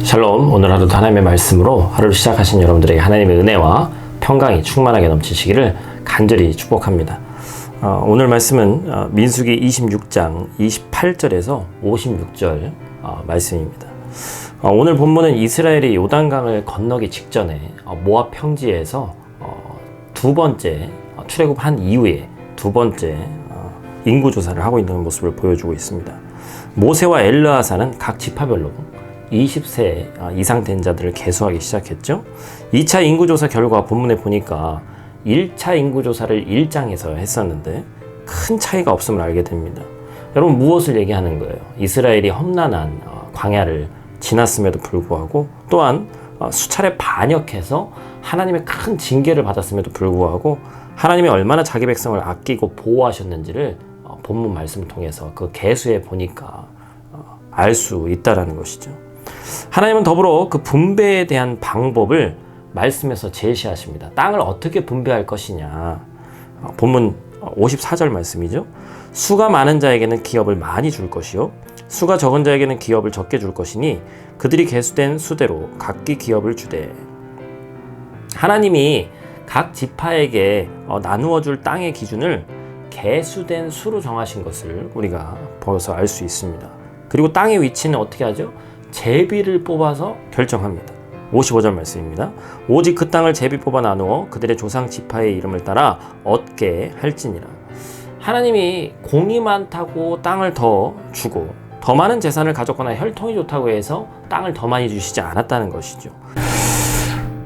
샬롬, 오늘 하루도 하나님의 말씀으로 하루를 시작하신 여러분들에게 하나님의 은혜와 평강이 충만하게 넘치시기를 간절히 축복합니다. 오늘 말씀은 민수기 26장 28절에서 56절 말씀입니다. 오늘 본문은 이스라엘이 요단강을 건너기 직전에 모압 평지에서 두 번째 출애굽한 이후에 두 번째 인구조사를 하고 있는 모습을 보여주고 있습니다. 모세와 엘르아사는 각 지파별로 20세 이상 된 자들을 계수하기 시작했죠. 2차 인구조사 결과 본문에 보니까 1차 인구조사를 1장에서 했었는데 큰 차이가 없음을 알게 됩니다. 여러분, 무엇을 얘기하는 거예요? 이스라엘이 험난한 광야를 지났음에도 불구하고, 또한 수차례 반역해서 하나님의 큰 징계를 받았음에도 불구하고 하나님이 얼마나 자기 백성을 아끼고 보호하셨는지를 본문 말씀을 통해서 그 계수에 보니까 알 수 있다라는 것이죠. 하나님은 더불어 그 분배에 대한 방법을 말씀에서 제시하십니다. 땅을 어떻게 분배할 것이냐. 본문 54절 말씀이죠. 수가 많은 자에게는 기업을 많이 줄 것이요, 수가 적은 자에게는 기업을 적게 줄 것이니 그들이 계수된 수대로 각기 기업을 주되. 하나님이 각 지파에게 나누어 줄 땅의 기준을 계수된 수로 정하신 것을 우리가 벌써 알 수 있습니다. 그리고 땅의 위치는 어떻게 하죠? 제비를 뽑아서 결정합니다. 55절 말씀입니다. 오직 그 땅을 제비 뽑아 나누어 그들의 조상 지파의 이름을 따라 얻게 할지니라. 하나님이 공이 많다고 땅을 더 주고 더 많은 재산을 가졌거나 혈통이 좋다고 해서 땅을 더 많이 주시지 않았다는 것이죠.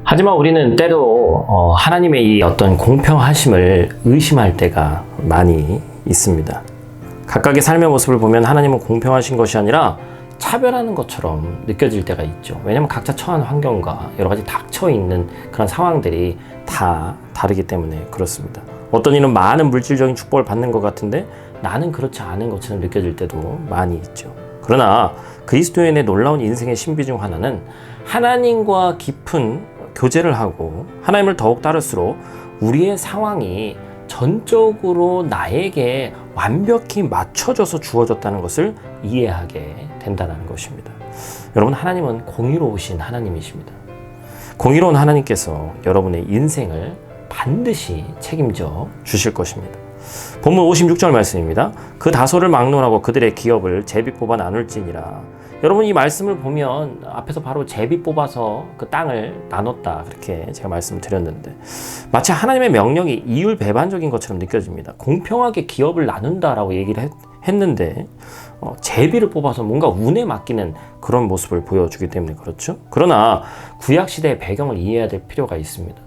하지만 우리는 때로 하나님의 이 어떤 공평하심을 의심할 때가 많이 있습니다. 각각의 삶의 모습을 보면 하나님은 공평하신 것이 아니라 차별하는 것처럼 느껴질 때가 있죠. 왜냐하면 각자 처한 환경과 여러 가지 닥쳐있는 그런 상황들이 다 다르기 때문에 그렇습니다. 어떤 이는 많은 물질적인 축복을 받는 것 같은데 나는 그렇지 않은 것처럼 느껴질 때도 많이 있죠. 그러나 그리스도인의 놀라운 인생의 신비 중 하나는 하나님과 깊은 교제를 하고 하나님을 더욱 따를수록 우리의 상황이 전적으로 나에게 완벽히 맞춰져서 주어졌다는 것을 이해하게 된다는 것입니다. 여러분, 하나님은 공의로우신 하나님이십니다. 공의로운 하나님께서 여러분의 인생을 반드시 책임져 주실 것입니다. 본문 56절 말씀입니다. 그 다소를 막론하고 그들의 기업을 제비 뽑아 나눌지니라. 여러분, 이 말씀을 보면 앞에서 바로 제비 뽑아서 그 땅을 나눴다, 그렇게 제가 말씀을 드렸는데 마치 하나님의 명령이 이율배반적인 것처럼 느껴집니다. 공평하게 기업을 나눈다라고 얘기를 했는데 제비를 뽑아서 뭔가 운에 맡기는 그런 모습을 보여주기 때문에 그렇죠. 그러나 구약시대의 배경을 이해해야 될 필요가 있습니다.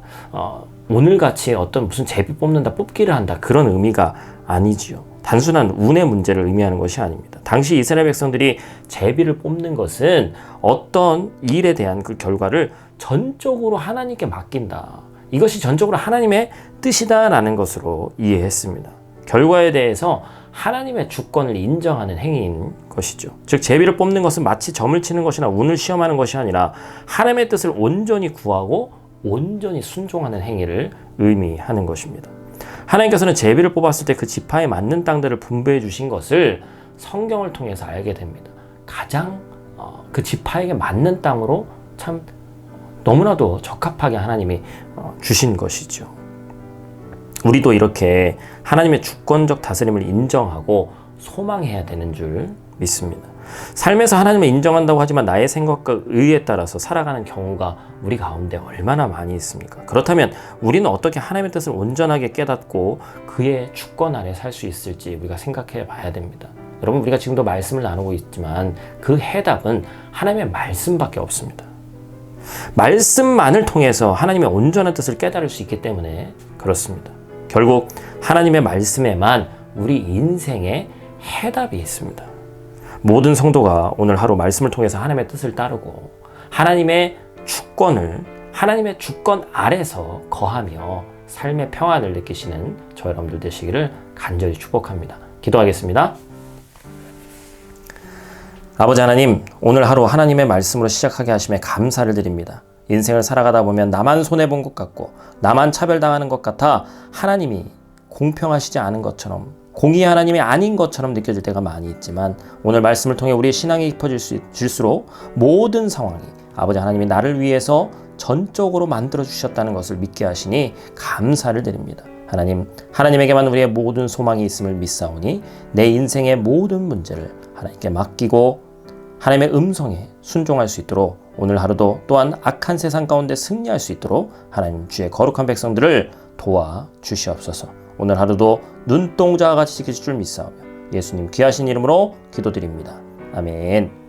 오늘같이 어떤 무슨 제비 뽑는다, 뽑기를 한다, 그런 의미가 아니지요. 단순한 운의 문제를 의미하는 것이 아닙니다. 당시 이스라엘 백성들이 제비를 뽑는 것은 어떤 일에 대한 그 결과를 전적으로 하나님께 맡긴다, 이것이 전적으로 하나님의 뜻이다라는 것으로 이해했습니다. 결과에 대해서 하나님의 주권을 인정하는 행위인 것이죠. 즉, 제비를 뽑는 것은 마치 점을 치는 것이나 운을 시험하는 것이 아니라 하나님의 뜻을 온전히 구하고 온전히 순종하는 행위를 의미하는 것입니다. 하나님께서는 제비를 뽑았을 때 그 지파에 맞는 땅들을 분배해 주신 것을 성경을 통해서 알게 됩니다. 가장 그 지파에게 맞는 땅으로 참 너무나도 적합하게 하나님이 주신 것이죠. 우리도 이렇게 하나님의 주권적 다스림을 인정하고 소망해야 되는 줄 믿습니다. 삶에서 하나님을 인정한다고 하지만 나의 생각과 의에 따라서 살아가는 경우가 우리 가운데 얼마나 많이 있습니까? 그렇다면 우리는 어떻게 하나님의 뜻을 온전하게 깨닫고 그의 주권 아래 살 수 있을지 우리가 생각해 봐야 됩니다. 여러분, 우리가 지금도 말씀을 나누고 있지만 그 해답은 하나님의 말씀밖에 없습니다. 말씀만을 통해서 하나님의 온전한 뜻을 깨달을 수 있기 때문에 그렇습니다. 결국 하나님의 말씀에만 우리 인생의 해답이 있습니다. 모든 성도가 오늘 하루 말씀을 통해서 하나님의 뜻을 따르고 하나님의 주권 아래서 거하며 삶의 평안을 느끼시는 저 여러분들 되시기를 간절히 축복합니다. 기도하겠습니다. 아버지 하나님, 오늘 하루 하나님의 말씀으로 시작하게 하심에 감사를 드립니다. 인생을 살아가다 보면 나만 손해본 것 같고 나만 차별당하는 것 같아 하나님이 공평하시지 않은 것처럼, 공의 하나님이 아닌 것처럼 느껴질 때가 많이 있지만 오늘 말씀을 통해 우리의 신앙이 깊어질수록 모든 상황이 아버지 하나님이 나를 위해서 전적으로 만들어 주셨다는 것을 믿게 하시니 감사를 드립니다. 하나님, 하나님에게만 우리의 모든 소망이 있음을 믿사오니 내 인생의 모든 문제를 하나님께 맡기고 하나님의 음성에 순종할 수 있도록 오늘 하루도 또한 악한 세상 가운데 승리할 수 있도록 하나님 주의 거룩한 백성들을 도와 주시옵소서. 오늘 하루도 눈동자와 같이 지킬 줄 믿사오며 예수님 귀하신 이름으로 기도드립니다. 아멘.